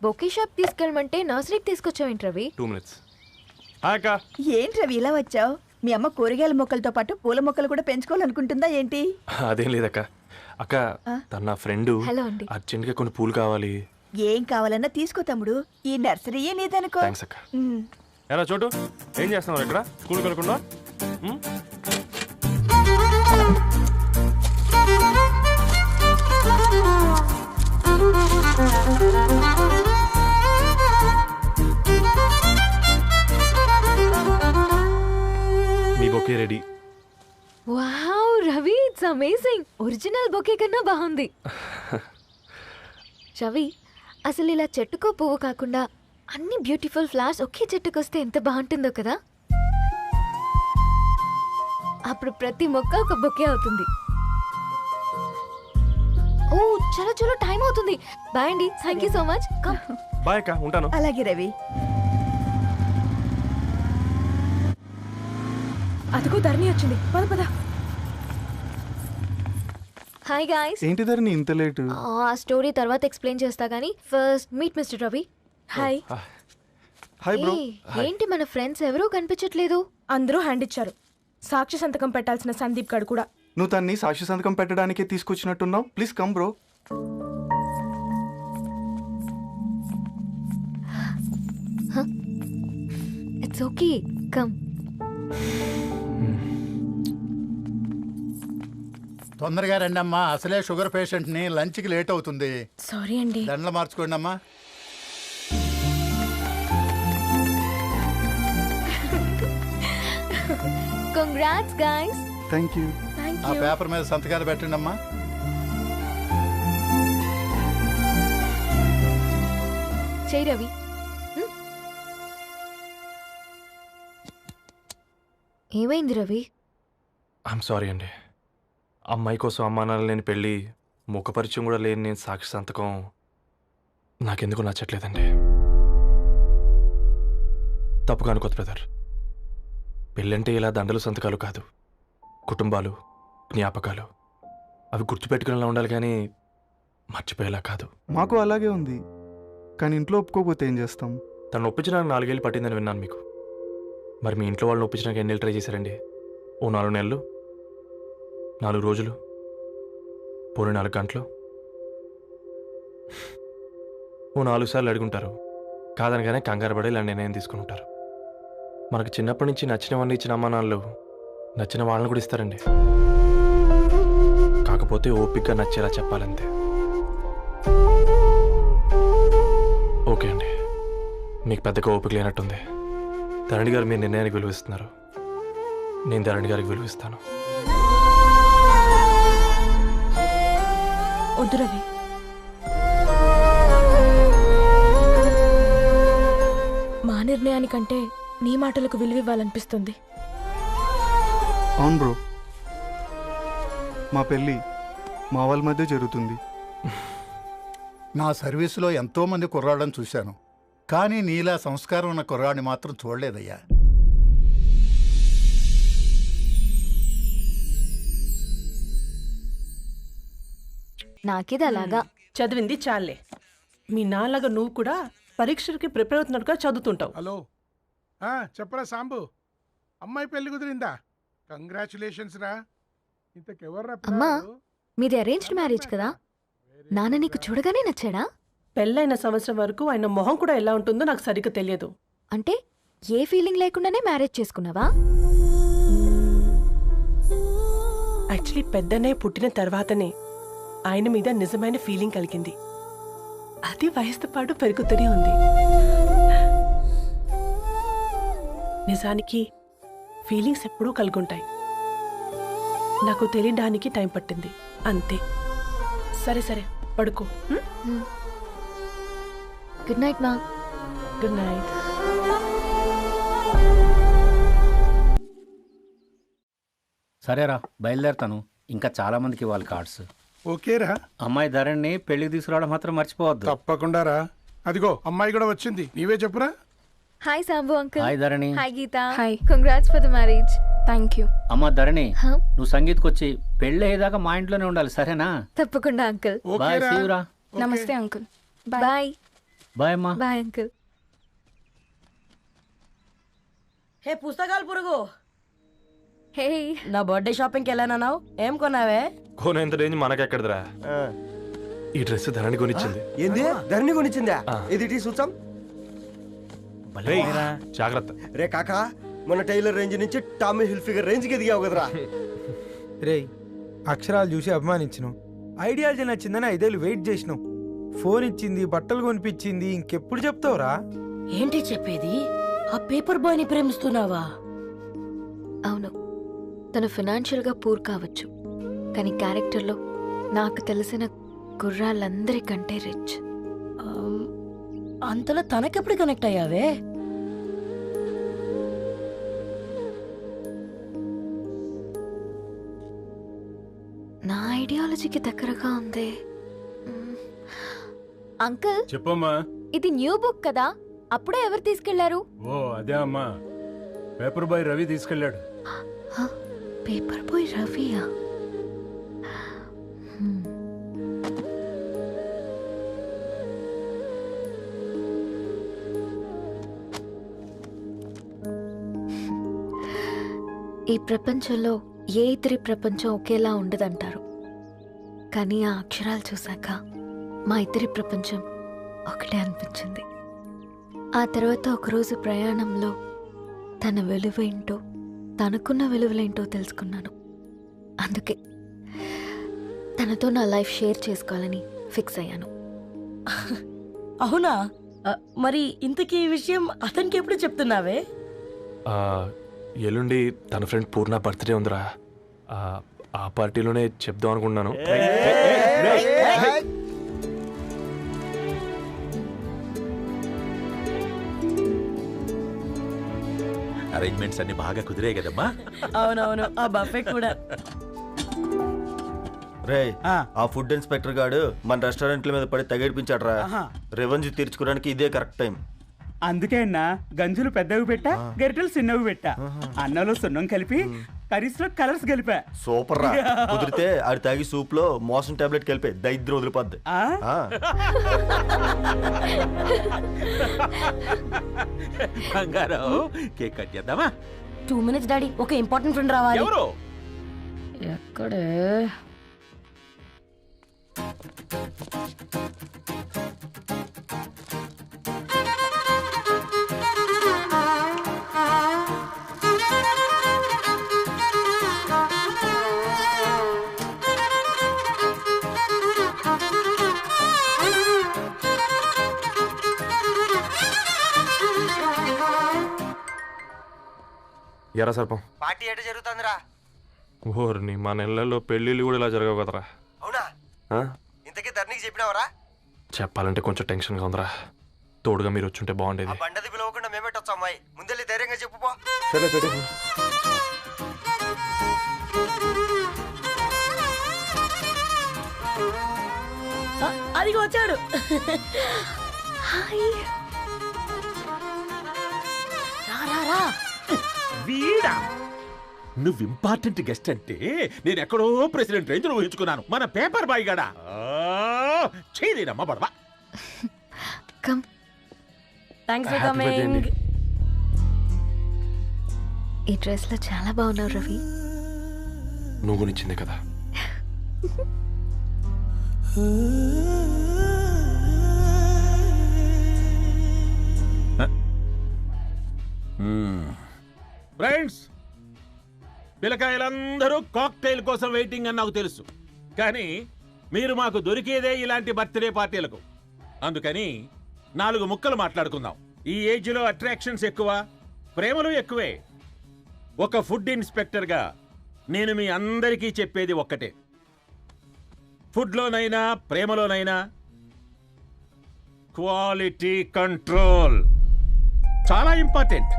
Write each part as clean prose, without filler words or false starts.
Bouquet shop తీసుకెళ్ళమంటే నర్సరీకి తీసుకొచ్చావేంటి Ravi? 2 minutes. అక్క ఏంటి రవి ఇలా వచ్చావు? మీ అమ్మ కూరగాయల మొక్కలతో పాటు పూల మొక్కలు కూడా పెంచుకోవాలనుకుంటుందా ఏంటి? అదేం లేదక్క. అక్క తన నా ఫ్రెండ్. హలో అండి. అర్జెంట్గా కొన్ని పూలు కావాలి. ఏం కావాలన్నా తీసుకో తమ్ముడు, ఈ నర్సరీయే నీదనుకో. థ్యాంక్స్ అక్క. ఎలా చోటు ఏం చేస్తున్నావు ఇక్కడ? స్కూల్ కనుక్కున్నా? మీ bouquet ready. Wow Ravi, it's amazing. Original bouquet కన్నా బాగుంది. రవి, అసలు ఇలా చెట్టుకో పువ్వు కాకుండా అన్ని బ్యూటిఫుల్ ఫ్లవర్స్ ఒకే చెట్టుకు వస్తే ఎంత బాగుంటుందో కదా. అప్పుడు ప్రతి మొక్క ఒక బొకే అవుతుంది. ఓ చలో చలో, టైం అవుతుంది. బాయ్ అండి, thank you so much. Bye అక్క, ఉంటాను. అలాగే రవి. అదిగో ధరణి వచ్చింది, పద పద. Hi guys. ఏంటి ధరణి ఇంత లేటు? ఆ స్టోరీ తర్వాత ఎక్స్ప్లెయిన్ చేస్తా గానీ first meet mister Ravi. Hi. Hi bro. ఏంటి మన ఫ్రెండ్స్ ఎవరూ కనిపించట్లేదు? అందరూ హ్యాండ్ ఇచ్చారు. సాక్షి సంతకం పెట్టాల్సిన సందీప్ గడు కూడా. నువ్వు తన్ని సాక్షి సంతకం పెట్టడానికే తీసుకొచ్చినట్టున్నావు. Please come bro. It's okay, come. తొందరగా రండి అమ్మా, అసలే షుగర్ పేషెంట్ ని, లంచ్కి లేట్ అవుతుంది. సారీ అండి. దండలు మార్చుకోండి అమ్మా. Congrats guys. Thank you. ఆ పేపర్ మీద సంతకాలు పెట్టండి అమ్మా. చెయ్ రవి. ఏమైంది రవి? ఐఎమ్ సారీ అండి. అమ్మాయి కోసం అమ్మా నాన్న లేని పెళ్ళి, ముఖ పరిచయం కూడా లేని నేను సాక్షి సంతకం నాకెందుకు నచ్చట్లేదండి. తప్పుగా అనుకోదు బ్రదర్. పెళ్ళంటే ఇలా దండలు సంతకాలు కాదు, కుటుంబాలు, జ్ఞాపకాలు. అవి గుర్తుపెట్టుకునేలా ఉండాలి కానీ మర్చిపోయేలా కాదు. మాకు అలాగే ఉంది, కానీ ఇంట్లో ఒప్పుకోకపోతే ఏం చేస్తాం? తను ఒప్పించడానికి 4 ఏళ్ళు పట్టిందని విన్నాను మీకు. మరి మీ ఇంట్లో వాళ్ళని ఒప్పించడానికి ఎన్ని ఏళ్ళు ట్రై చేశారండి? ఓ 4 నెలలు, 4 రోజులు, పోనీ 4 గంటలు, ఓ 4 సార్లు అడుగుంటారు. కాదనగానే కంగారు పడి ఇలా నిర్ణయం తీసుకుని ఉంటారు. మనకు చిన్నప్పటి నుంచి నచ్చినవన్నీ ఇచ్చిన అమ్మానాన్నలు నచ్చిన వాళ్ళని కూడా ఇస్తారండి. కాకపోతే ఓపికగా నచ్చేలా చెప్పాలంతే. ఓకే అండి, మీకు పెద్దగా ఓపిక లేనట్టుంది. ధరణి గారు మీ నిర్ణయానికి విలువిస్తున్నారు, నేను ధరణి గారికి విలువిస్తాను. వద్దు రవి. మా నిర్ణయానికంటే నీ మాటలకు విలువివ్వాలనిపిస్తుంది. అవును బ్రో, మా పెళ్ళి మా వాళ్ళ మధ్య జరుగుతుంది. నా సర్వీసులో ఎంతో మంది కుర్రాళ్ళని చూశాను, కానీ నీలా సంస్కారం ఉన్న కుర్రాడిని మాత్రం చూడలేదయ్యా. నాకిది అలాగా. చదివింది చాలే. మీ నాన్నగా నువ్వు కూడా పరీక్షలకి ప్రిపేర్ అవుతున్నట్టుగా చదువుతుంటావు. హలో, చెప్పరా సాంబు, అమ్మాయి పెళ్లి కుదిరిందా? కంగ్రాచులేషన్స్ రా. ఇంతకెవర్రా? అమ్మా, మీది అరేంజ్డ్ మ్యారేజ్ కదా? నాన్న నీకు చూడగానే నచ్చాడా? పెళ్ళైన సంవత్సరం వరకు ఆయన మొహం కూడా ఎలా ఉంటుందో నాకు సరిగ్గా తెలియదు. అంటే ఏ ఫీలింగ్ లేకుండానే మ్యారేజ్ చేసుకున్నావా? యాక్చువల్లీ పెద్దనే పుట్టిన తర్వాతనే ఆయన మీద నిజమైన ఫీలింగ్ కలిగింది. అది వయసుతో పాటు పెరుగుతూనే ఉంది. నిజానికి ఫీలింగ్స్ ఎప్పుడూ కలుగుంటాయి. నాకు తెలియడానికి టైం పట్టింది అంతే. సరే సరే, పడుకో. గుడ్ నైట్ మా. Good night. సరేరా, బయలుదేరుతాను. ఇంకా చాలా మందికి ఇవ్వాలి కార్డ్స్. ఓకేరా. అమ్మాయి ధరణి పెళ్లికి తీసుకురావడం మాత్రం మర్చిపోవద్దు. తప్పకుండా రా. అదిగో అమ్మాయి కూడా వచ్చింది, నీవే చెప్పురా. Hi Sambu uncle. Hi Dharani. Hi Geetha. Hi. Congrats for the marriage. Thank you. అమ్మ ధరణి, Huh? నువ్వు సంగీత్కి వచ్చి పెళ్ళి అయ్యేదాకా మా ఇంట్లోనే ఉండాలి, సరేనా? తప్పకుండా అంకుల్. బాయ్, ఓకేరా. సీవురా. నమస్తే అంకుల్. బాయ్. బాయ్ అమ్మా. Bye uncle. హే పుస్తకాలు పురుగు, హే, నా బర్త్డే షాపింగ్కి వెళ్ళానన్నావు, ఏం కొన్నావే? కోనేంత రేంజ్ మనకెక్కడదిరా. ఈ డ్రెస్ ధరణి కొనిచ్చింది. ఏంది ధరణి కొనిచ్చిందా? ఇది టీ చూసాం. రేయ్, జాగ్రత్త. రే కాకా, మన టైలర్ రేంజ్ నుంచి టామీ హిల్ఫిగర్ రేంజ్కి ఎదిగావు కదరా. రే అక్షరాలు చూసి అభిమానించను, ఐడియాలజీ నచ్చిందని 5 ఏళ్ళు వెయిట్ చేసినావు. ఫోన్ ఇచ్చింది, బట్టలు కొనిపించింది, ఇంకెప్పుడు చెప్తావురా? ఏంటి చెప్పేది? ఆ పేపర్ బాయ్ ని ప్రేమిస్తున్నావా? అవును, తను ఫినాన్షియల్గా పూర్ కావచ్చు, కానీ క్యారెక్టర్లో నాకు తెలిసిన కుర్రాళ్ళందరికంటే రిచ్. అంతలో తనకెప్పుడు కనెక్ట్ అయ్యావే? నా ఐడియాలజీకి దగ్గరగా ఉంది. అంకుల్, చెప్పమ్మా. ఇది న్యూ బుక్ కదా, అప్పుడే ఎవరు తీసుకెళ్లారు? ఓ అదే అమ్మా, పేపర్ బాయ్ రవి తీసుకెళ్ళాడు. పేపర్ బాయ్ రవియా? ఈ ప్రపంచంలో ఏ ఇద్దరి ప్రపంచం ఒకేలా ఉండదంటారు, కానీ ఆ అక్షరాలు చూశాక మా ఇద్దరి ప్రపంచం ఒకటే అనిపించింది. ఆ తర్వాత ఒకరోజు ప్రయాణంలో తన విలువేంటో, తనకున్న విలువలేంటో తెలుసుకున్నాను. అందుకే తనతో నా లైఫ్ షేర్ చేసుకోవాలని ఫిక్స్ అయ్యాను. అవునా? మరి ఇంతకీ ఈ విషయం అతనికి ఎప్పుడు చెప్తున్నావే? ఎల్లుండి తన ఫ్రెండ్ పూర్ణ బర్త్డే ఉందిరా. ఆ పార్టీలోనే చెప్దాం అనుకున్నాను. అరేంజ్మెంట్స్ అన్ని బాగా కుదిరే కదమ్మా. అవునవును, ఆ బఫే కూడా. రే ఆ ఫుడ్ ఇన్స్పెక్టర్ గాడు మన రెస్టారెంట్ల మీద పడి తగేడిపించాడు రా. రెవెన్యూ తీర్చుకోవడానికి ఇదే కరెక్ట్ టైం. అందుకే అన్న గంజులు పెద్దవి పెట్టా, గరిటెలు చిన్నవి పెట్టా. అన్నంలో సున్నం కలిపి, కర్రీస్ లో కలర్స్ కలిపా. సూపర్ రా. కుదిరితే ఆడి తాగి సూప్ లో మోషన్ టాబ్లెట్ కలిపే దరిద్రం వదిలిపోద్ది. బంగారం, కేక్ కట్ చేద్దామా? 2 minutes డాడీ, ఒక ఇంపార్టెంట్ ఫ్రెండ్ రావాలి. ఎవరు? ఎక్కడే? ఎరా సర్పం, పార్టీ ఎట జరుగుతుందిరా? ఓర్ని మా నెలల్లో పెళ్ళిళ్ళు కూడా ఇలా జరగవు కదరా. అవునా? ఇంతకీ ధరణికి చెప్పినావరా? చెప్పాలంటే కొంచెం టెన్షన్గా ఉందిరా. తోడుగా మీరు వచ్చుంటే బాగుండేది. బండది పిలవకుండా మేమేటొచ్చు అమ్మాయి, ముందెళ్ళి ధైర్యంగా చెప్పుపో. సరే సరే. అదిగో వచ్చాడు. హాయ్. రా. వీడా? నువ్వు ఇంపార్టెంట్ గెస్ట్ అంటే నేను ఎక్కడో ప్రెసిడెంట్ రేంజ్ ఊహించుకున్నాను. మన పేపర్ బాయ్ గడా చేయలేనమ్మా బడవా. కమ్. Thanks for coming. ఈ డ్రెస్ లో చాలా బాగున్నావు రవి. నువ్వు కొనిచ్చిందే కదా. ఫ్రెండ్స్, పిల్లకాయలందరూ కాక్టైల్ కోసం వెయిటింగ్ అని నాకు తెలుసు, కానీ మీరు మాకు దొరికేదే ఇలాంటి బర్త్డే పార్టీలకు. అందుకని 4 ముక్కలు మాట్లాడుకుందాం. ఈ ఏజ్లో అట్రాక్షన్స్ ఎక్కువ, ప్రేమలు ఎక్కువే. ఒక ఫుడ్ ఇన్స్పెక్టర్గా నేను మీ అందరికీ చెప్పేది ఒక్కటే, ఫుడ్లోనైనా ప్రేమలోనైనా క్వాలిటీ కంట్రోల్ చాలా ఇంపార్టెంట్.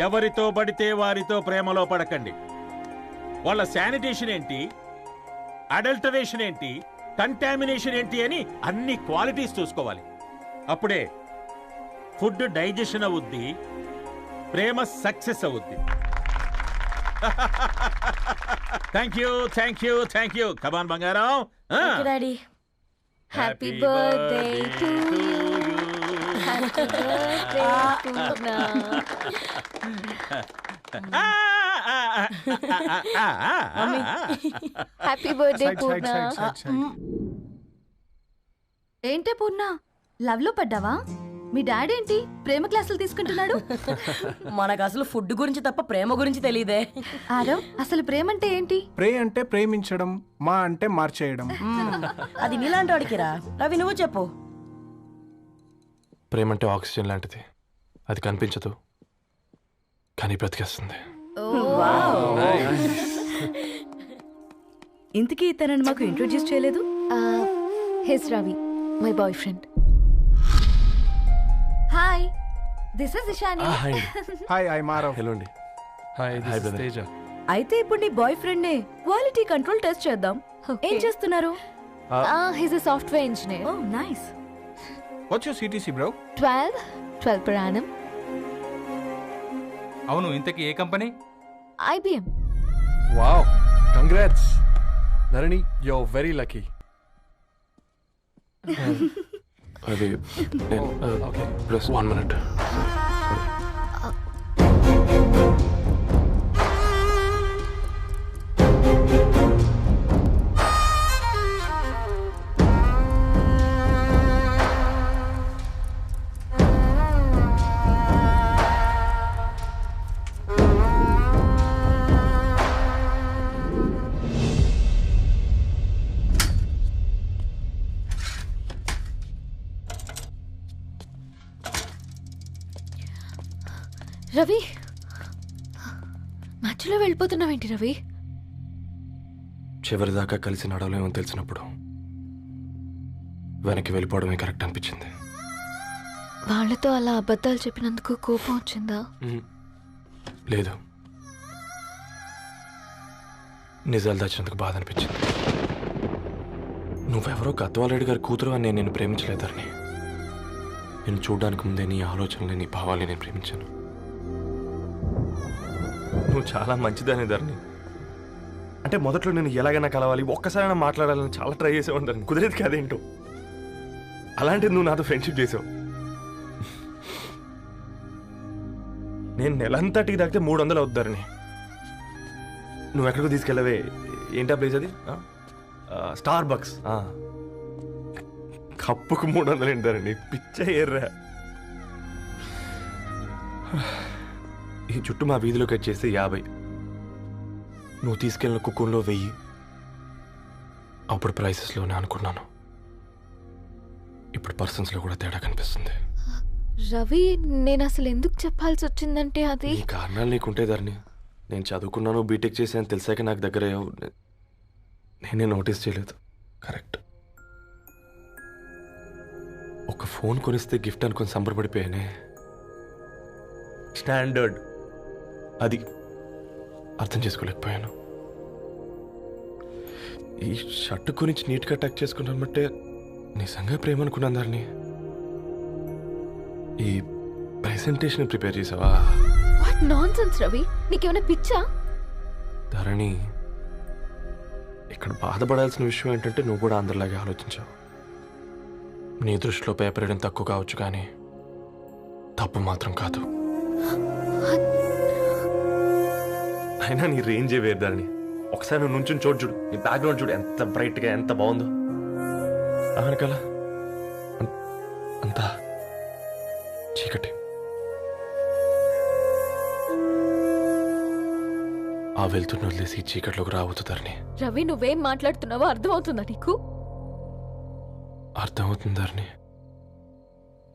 ఎవరితో పడితే వారితో ప్రేమలో పడకండి. వాళ్ళ శానిటేషన్ ఏంటి, అడల్టరేషన్ ఏంటి, కంటామినేషన్ ఏంటి అని అన్ని క్వాలిటీస్ చూసుకోవాలి. అప్పుడే ఫుడ్ డైజెషన్ అవుద్ది, ప్రేమ సక్సెస్ అవుద్ది. Thank you. కమాన్ బంగారం. Daddy. Happy birthday to you. Happy birthday Purna. Happy birthday Purna. ఏంటే పూర్ణ, లవ్ లో పడ్డావా? మీ డాడీ ఏంటి ప్రేమ క్లాసులు తీసుకుంటున్నాడు? మనకు అసలు ఫుడ్ గురించి తప్ప ప్రేమ గురించి తెలియదే. ఆరవ్, అసలు ప్రేమ అంటే ఏంటి? ప్రే అంటే ప్రేమించడం, మా అంటే మార్చేయడం. అది నీలాంటి వాడికిరా. రవి నువ్వు చెప్పు. ప్రేమ అంటే ఆక్సిజన్ లాంటిది. అది కనిపించదు కానీ బ్రతికేస్తుంది. ఇంతకీ తనని మాకు ఇంట్రొడ్యూస్ చేయలేదు. He's Ravi, my boy friend. Hi, this is Ishani. Hi, I Marav. Hello అండి. హాయ్ తేజ. అయితే ఇప్పుడు నీ బాయ్ ఫ్రెండ్ నే క్వాలిటీ కంట్రోల్ టెస్ట్ చేద్దాం. ఏం చేస్తున్నారు? He's a software engineer. Oh nice. What's your CTC bro? 12 per annum. అవును, ఇంతకీ ఏ కంపెనీ? IBM. Wow, congrats Dharani, you are very lucky. అది ఓకే, ప్లస్ 1 minute. రవి, మధ్యలో వెళ్ళిపోతున్నావేంటి రవి? చివరిదాకా కలిసి నడవలేమో తెలిసినప్పుడు వెనక్కి వెళ్ళిపోవడమే కరెక్ట్ అనిపించింది. వాళ్ళతో అలా అబద్ధాలు చెప్పినందుకు కోపం వచ్చిందా? లేదు, నిజాలు దాచినందుకు బాధ అనిపించింది. నువ్వెవరో గద్వాలరెడ్డి గారి కూతురు అని నేను నిన్ను ప్రేమించలేదని. నేను చూడడానికి ముందే నీ ఆలోచనలు, నీ భావాలని నేను ప్రేమించాను. నువ్వు చాలా మంచిదని ధరణి. అంటే మొదట్లో నేను ఎలాగైనా కలవాలి, ఒక్కసారైనా మాట్లాడాలని చాలా ట్రై చేసేవాడిని ధరణి. కుదిరేది కాదేంటో. అలాంటిది నువ్వు నాతో ఫ్రెండ్షిప్ చేసావు. నేను నెలంతటికి తాకితే 300 అవుతారని. నువ్వు ఎక్కడికో తీసుకెళ్ళవే, ఏంటా ప్లేస్ అది? Star bucks. కప్పుకు 300 ఏంటారండి, పిచ్చ ఎర్రా. ఈ చుట్టూ మా వీధిలో కట్ చేస్తే 50. నువ్వు తీసుకెళ్ళిన కుక్కర్లో 1000. అప్పుడు ప్రైసెస్లోనే అనుకున్నాను, ఇప్పుడు పర్సన్స్లో కూడా తేడా కనిపిస్తుంది. రవి, నేను అసలు ఎందుకు చెప్పాల్సి వచ్చిందంటే అది ఈ కారణాలు నీకుంటే ధరణి. నేను చదువుకున్నాను, బీటెక్ చేశాను తెలిసాక నాకు దగ్గర నేనే నోటీస్ చేయలేదు. కరెక్ట్. ఒక ఫోన్ కొనిస్తే గిఫ్ట్ అనుకొని సంబరపడిపోయానే. స్టాండర్డ్ అది అర్థం చేసుకోలేకపోయాను. ఈ షర్ట్ గురించి నీట్గా టక్ చేసుకున్నాను బట్టే నిజంగా ప్రేమ అనుకున్నాను దాన్ని. ఈ ప్రెజెంటేషన్ ప్రిపేర్ చేసావా? వాట్ నాన్సెన్స్ రవి, నీకేమైనా పిచ్చా? ధరణి, ఇక్కడ బాధపడాల్సిన విషయం ఏంటంటే నువ్వు కూడా అందరిలాగే ఆలోచించావు. నీ దృష్టిలో పేపర్ వేయడం తక్కువ కావచ్చు కానీ తప్పు మాత్రం కాదు. అయినా నీ రేంజే వేరు ధరణి. ఒకసారి నువ్వు నుంచుని చోటు చూడు, నీ బ్యాక్గ్రౌండ్ చూడు, ఎంత బ్రైట్గా ఎంత బాగుందో. వెనకాల అంతా చీకటి. ఆ వెళ్తున్న వదిలేసి ఈ చీకట్లోకి రాబోతుందని. రవి, నువ్వేం మాట్లాడుతున్నావో అర్థమవుతుందా నీకు? అర్థమవుతుందని.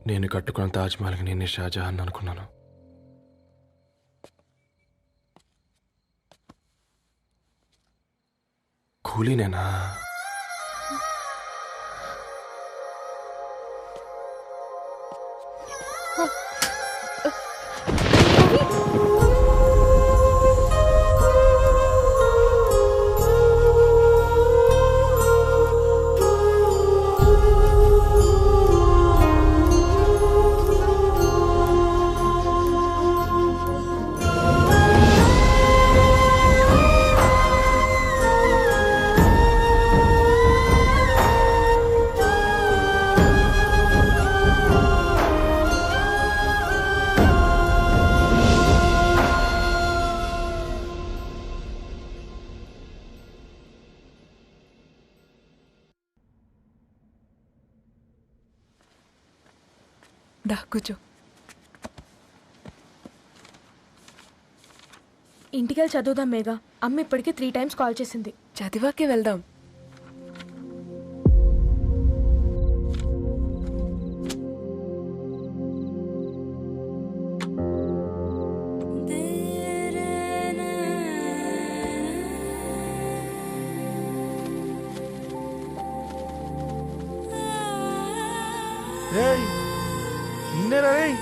నేను కట్టుకున్న తాజ్మహల్కి నేనే షాజహాన్ అనుకున్నాను. కూలీనేనా? దా కూర్చో. ఇంటికెళ్ళి చదువుదాం మేఘా. అమ్మ ఇప్పటికే 3 times కాల్ చేసింది. చదివాకే వెళ్దాం. రేయ్ నిన్నేరా రేయ్.